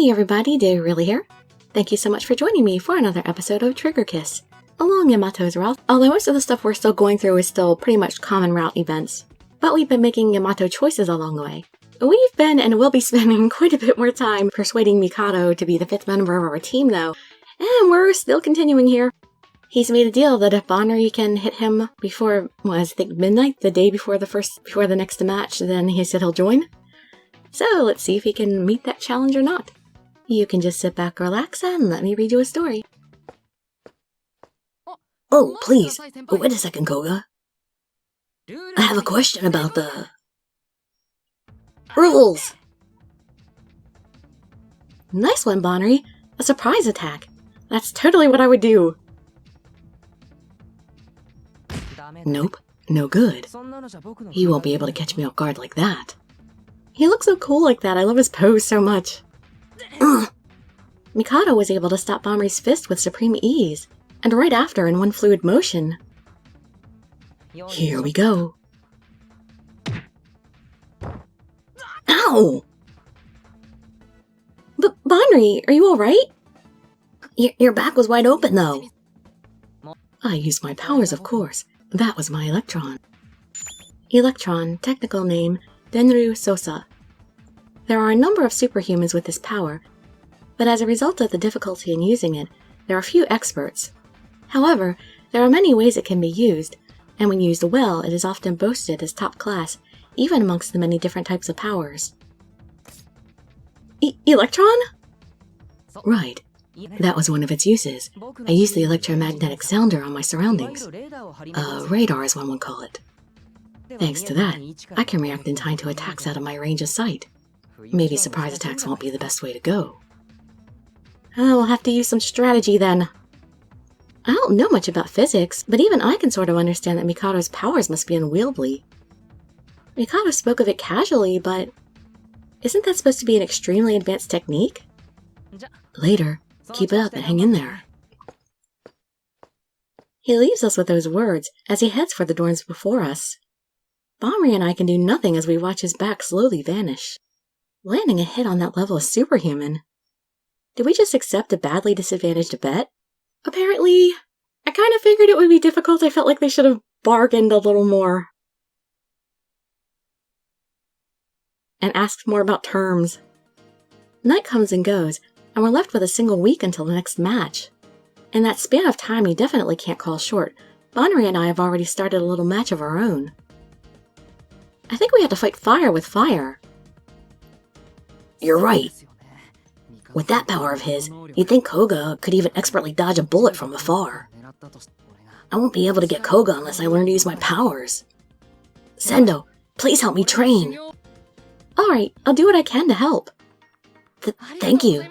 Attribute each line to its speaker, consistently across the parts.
Speaker 1: Hey everybody, Dirili here. Thank you so much for joining me for another episode of Trigger Kiss along Yamato's route, although most of the stuff we're still going through is still pretty much common route events. But we've been making Yamato choices along the way. We've been and will be spending quite a bit more time persuading Mikado to be the 5th member of our team though, and we're still continuing here. He's made a deal that if Bonnery can hit him before, I think midnight, the day before the next match, then he said he'll join. So let's see if he can meet that challenge or not. You can just sit back, relax, and let me read you a story.
Speaker 2: Oh, please. Wait a second, Koga. I have a question about the rules.
Speaker 1: Nice one, Bonnery. A surprise attack. That's totally what I would do.
Speaker 2: Nope, no good. He won't be able to catch me off guard like that.
Speaker 1: He looks so cool like that. I love his pose so much. Mikado was able to stop Bonnery's fist with supreme ease, and right after in one fluid motion.
Speaker 2: Here we go. Ow!
Speaker 1: But Bonnery, are you alright?
Speaker 2: Your back was wide open, though.
Speaker 1: I used my powers, of course. That was my Electron. Electron, technical name, Denryu Sosa. There are a number of superhumans with this power, but as a result of the difficulty in using it, there are few experts. However, there are many ways it can be used, and when used well, it is often boasted as top class, even amongst the many different types of powers. Electron?
Speaker 2: Right. That was one of its uses. I used the electromagnetic sounder on my surroundings. Radar is one would call it. Thanks to that, I can react in time to attacks out of my range of sight. Maybe surprise attacks won't be the best way to go.
Speaker 1: We'll have to use some strategy then. I don't know much about physics, but even I can sort of understand that Mikado's powers must be unwieldy. Mikado spoke of it casually, but isn't that supposed to be an extremely advanced technique?
Speaker 2: Later. Keep it up and hang in there.
Speaker 1: He leaves us with those words as he heads for the doors before us. Bonnery and I can do nothing as we watch his back slowly vanish. Landing a hit on that level is superhuman. Did we just accept a badly disadvantaged bet? Apparently, I kind of figured it would be difficult. I felt like they should have bargained a little more. And asked more about terms. Night comes and goes, and we're left with a single week until the next match. In that span of time you definitely can't call short, Bonnery and I have already started a little match of our own. I think we have to fight fire with fire.
Speaker 2: You're right. With that power of his, you'd think Koga could even expertly dodge a bullet from afar. I won't be able to get Koga unless I learn to use my powers. Sendo, please help me train.
Speaker 1: Alright, I'll do what I can to help.
Speaker 2: Thank you.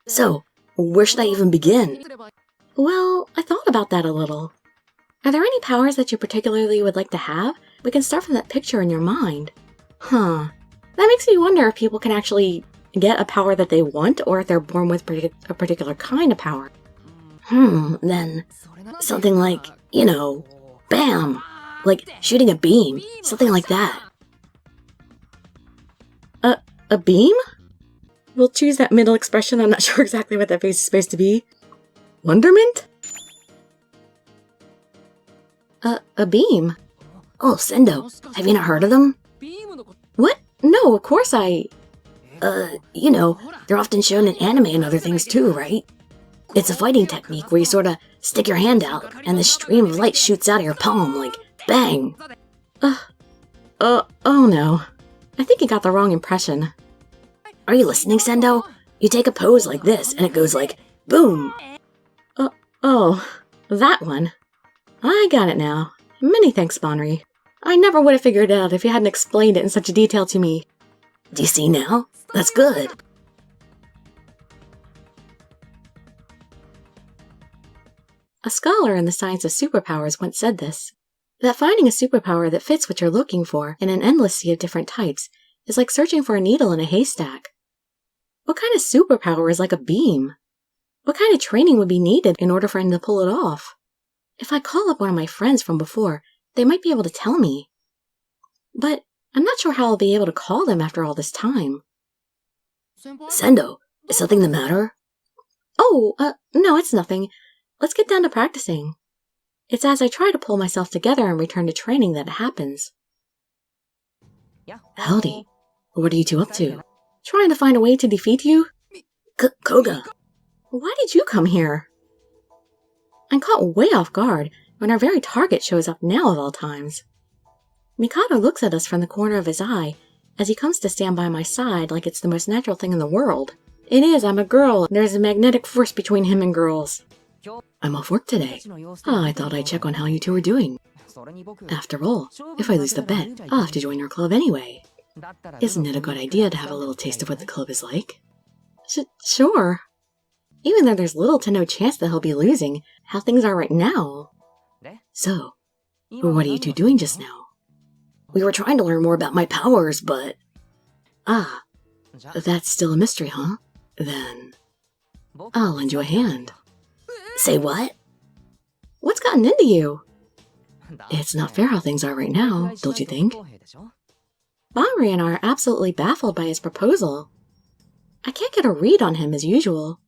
Speaker 2: So, where should I even begin?
Speaker 1: Well, I thought about that a little. Are there any powers that you particularly would like to have? We can start from that picture in your mind. That makes me wonder if people can actually get a power that they want, or if they're born with a particular kind of power.
Speaker 2: Then something like, bam! Like shooting a beam, something like that.
Speaker 1: A beam? We'll choose that middle expression. I'm not sure exactly what that face is supposed to be. Wonderment? A beam?
Speaker 2: Oh, Sendo, have you not heard of them?
Speaker 1: What? No, of course
Speaker 2: they're often shown in anime and other things too, right? It's a fighting technique where you sort of stick your hand out and the stream of light shoots out of your palm, like, bang!
Speaker 1: Oh no. I think you got the wrong impression.
Speaker 2: Are you listening, Sendo? You take a pose like this, and it goes like, boom!
Speaker 1: Oh, that one. I got it now. Many thanks, Bonnery. I never would have figured it out if you hadn't explained it in such detail to me.
Speaker 2: Do you see now? That's good.
Speaker 1: A scholar in the science of superpowers once said this, that finding a superpower that fits what you're looking for in an endless sea of different types is like searching for a needle in a haystack. What kind of superpower is like a beam? What kind of training would be needed in order for him to pull it off? If I call up one of my friends from before, they might be able to tell me. But I'm not sure how I'll be able to call them after all this time.
Speaker 2: Sendo, Is something the matter?
Speaker 1: Oh, no, it's nothing. Let's get down to practicing. It's as I try to pull myself together and return to training that it happens.
Speaker 2: Howdy. What are you two up to?
Speaker 1: Trying to find a way to defeat you?
Speaker 2: Koga.
Speaker 1: Why did you come here? I'm caught way off guard when our very target shows up now of all times. Mikado looks at us from the corner of his eye as he comes to stand by my side like it's the most natural thing in the world. It is, I'm a girl. There's a magnetic force between him and girls.
Speaker 2: I'm off work today. I thought I'd check on how you two are doing. After all, if I lose the bet, I'll have to join your club anyway. Isn't it a good idea to have a little taste of what the club is like?
Speaker 1: Sure. Even though there's little to no chance that he'll be losing, how things are right now.
Speaker 2: So, what are you two doing just now? We were trying to learn more about my powers, but... Ah, that's still a mystery, huh? Then, I'll lend you a hand. Say what?
Speaker 1: What's gotten into you?
Speaker 2: It's not fair how things are right now, don't you think?
Speaker 1: Banri and I are absolutely baffled by his proposal. I can't get a read on him as usual.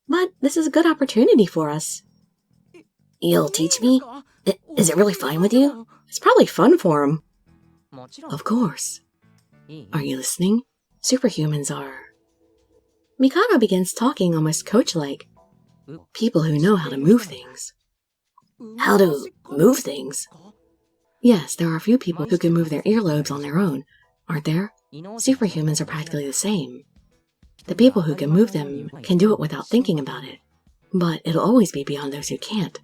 Speaker 1: But this is a good opportunity for us.
Speaker 2: You'll teach me? Is it really fine with you?
Speaker 1: It's probably fun for him.
Speaker 2: Of course. Are you listening? Superhumans are...
Speaker 1: Mikado begins talking almost coach-like.
Speaker 2: People who know how to move things. How to move things? Yes, there are a few people who can move their earlobes on their own, aren't there? Superhumans are practically the same. The people who can move them can do it without thinking about it, but it'll always be beyond those who can't.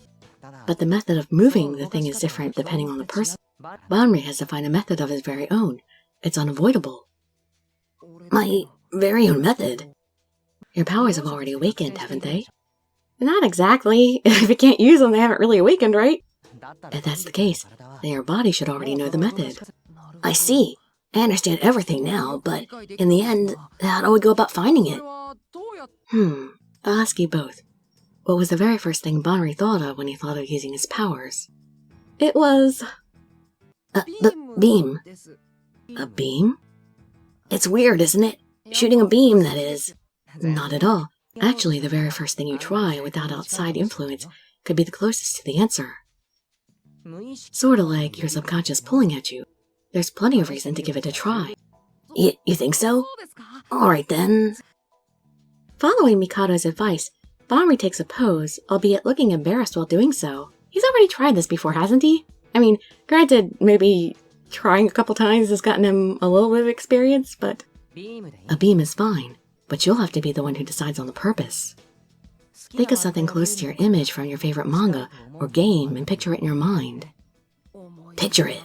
Speaker 2: But the method of moving the thing is different depending on the person. Banri has to find a method of his very own. It's unavoidable. My very own method? Your powers have already awakened, haven't they?
Speaker 1: Not exactly. If you can't use them, they haven't really awakened, right?
Speaker 2: If that's the case, then your body should already know the method. I see. I understand everything now, but in the end, how do we go about finding it? I'll ask you both. What was the very first thing Banri thought of when he thought of using his powers?
Speaker 1: It was...
Speaker 2: beam. A beam? It's weird, isn't it? Shooting a beam, that is. Not at all. Actually, the very first thing you try without outside influence could be the closest to the answer. Sort of like your subconscious pulling at you. There's plenty of reason to give it a try. You think so? Alright then.
Speaker 1: Following Mikado's advice, Banri takes a pose, albeit looking embarrassed while doing so. He's already tried this before, hasn't he? I mean, granted, maybe trying a couple times has gotten him a little bit of experience, but...
Speaker 2: A beam is fine, but you'll have to be the one who decides on the purpose. Think of something close to your image from your favorite manga or game and picture it in your mind. Picture it.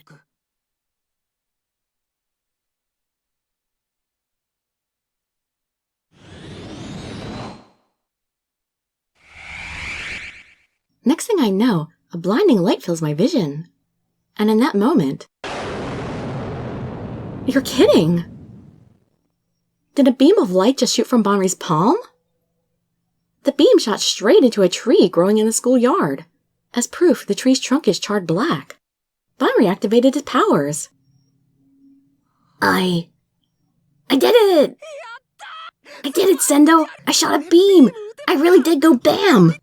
Speaker 1: Next thing I know, a blinding light fills my vision. And in that moment... You're kidding! Did a beam of light just shoot from Banri's palm? The beam shot straight into a tree growing in the schoolyard. As proof, the tree's trunk is charred black. Banri activated his powers.
Speaker 2: I did it! I did it, Sendo! I shot a beam! I really did go BAM!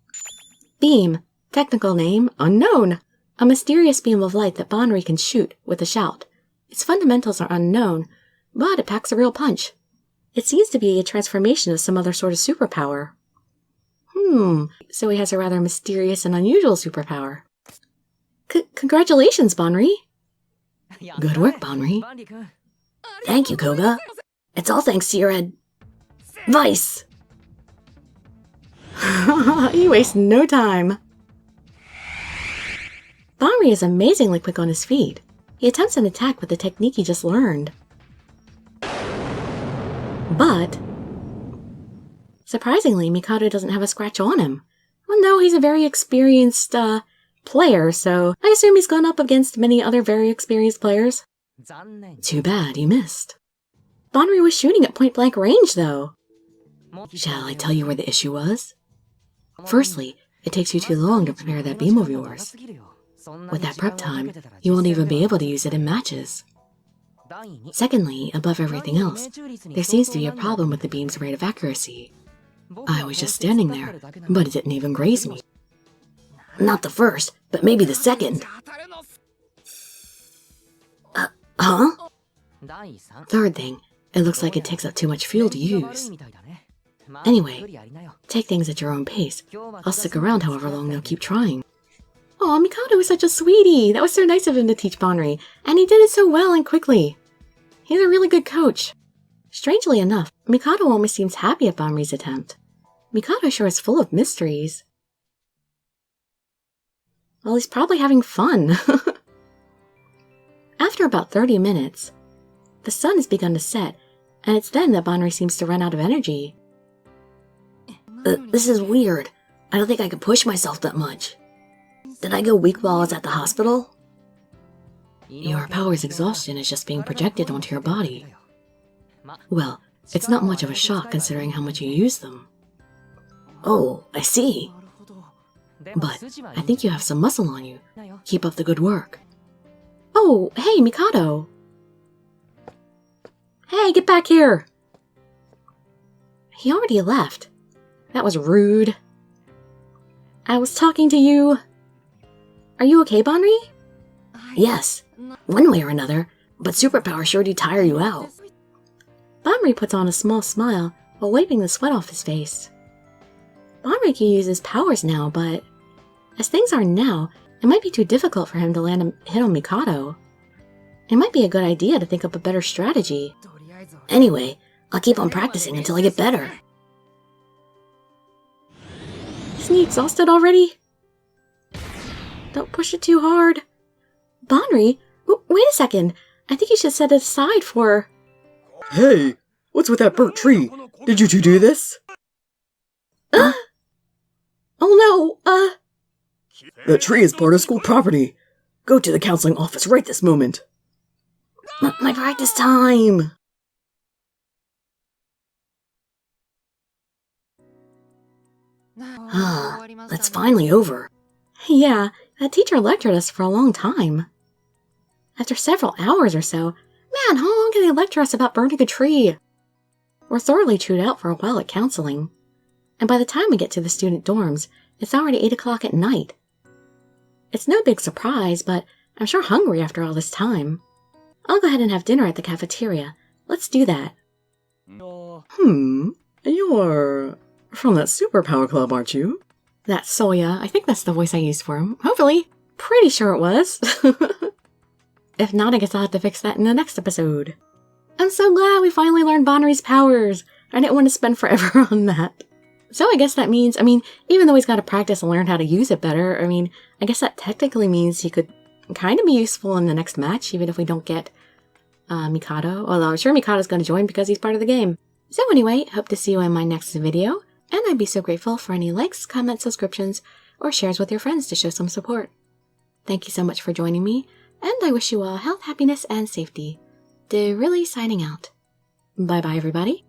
Speaker 1: Beam. Technical name, unknown. A mysterious beam of light that Banri can shoot with a shout. Its fundamentals are unknown, but it packs a real punch. It seems to be a transformation of some other sort of superpower. So he has a rather mysterious and unusual superpower. Congratulations, Banri.
Speaker 2: Good work, Banri. Thank you, Koga. It's all thanks to your advice.
Speaker 1: You waste no time. Banri is amazingly quick on his feet. He attempts an attack with the technique he just learned. But, surprisingly, Mikado doesn't have a scratch on him. Well, no, he's a very experienced, player, so I assume he's gone up against many other very experienced players.
Speaker 2: Too bad, you missed.
Speaker 1: Banri was shooting at point-blank range, though.
Speaker 2: Shall I tell you where the issue was? Firstly, it takes you too long to prepare that beam of yours. With that prep time, you won't even be able to use it in matches. Secondly, above everything else, there seems to be a problem with the beam's rate of accuracy. I was just standing there, but it didn't even graze me. Not the first, but maybe the second. Huh? Third thing, it looks like it takes up too much fuel to use. Anyway, take things at your own pace. I'll stick around however long they'll keep trying. Aw, Mikado is such a sweetie! That was so nice of him to teach Banri, and he did it so well and quickly. He's a really good coach. Strangely enough, Mikado almost seems happy at Banri's attempt. Mikado sure is full of mysteries. Well, he's probably having fun. After about 30 minutes, the sun has begun to set, and it's then that Banri seems to run out of energy. This is weird. I don't think I can push myself that much. Did I go weak while I was at the hospital? Your power's exhaustion is just being projected onto your body. Well, it's not much of a shock considering how much you use them. Oh, I see. But I think you have some muscle on you. Keep up the good work. Oh, hey, Mikado. Hey, get back here. He already left. That was rude. I was talking to you. Are you okay, Banri? Yes, one way or another, but superpower sure do tire you out. Banri puts on a small smile while wiping the sweat off his face. Banri can use his powers now, but as things are now, it might be too difficult for him to land a hit on Mikado. It might be a good idea to think up a better strategy. Anyway, I'll keep on practicing until I get better. Isn't he exhausted already? Don't push it too hard. Banri, wait a second. I think you should set it aside for...
Speaker 3: Hey, what's with that burnt tree? Did you two do this?
Speaker 2: Oh no,
Speaker 3: The tree is part of school property. Go to the counseling office right this moment.
Speaker 2: My practice time.
Speaker 3: That's finally over.
Speaker 2: Yeah, that teacher lectured us for a long time. After several hours or so, man, how long can they lecture us about burning a tree? We're thoroughly chewed out for a while at counseling. And by the time we get to the student dorms, it's already 8 o'clock at night. It's no big surprise, but I'm sure hungry after all this time. I'll go ahead and have dinner at the cafeteria. Let's do that.
Speaker 3: You're from that superpower club, aren't you?
Speaker 2: That's Soya. I think that's the voice I used for him. Hopefully. Pretty sure it was. If not, I guess I'll have to fix that in the next episode. I'm so glad we finally learned Banri's powers. I didn't want to spend forever on that. So I guess that means, even though he's got to practice and learn how to use it better, I guess that technically means he could kind of be useful in the next match, even if we don't get Mikado. Although I'm sure Mikado's going to join because he's part of the game. So anyway, hope to see you in my next video. And I'd be so grateful for any likes, comments, subscriptions, or shares with your friends to show some support. Thank you so much for joining me, and I wish you all health, happiness, and safety. Dirili signing out. Bye-bye, everybody.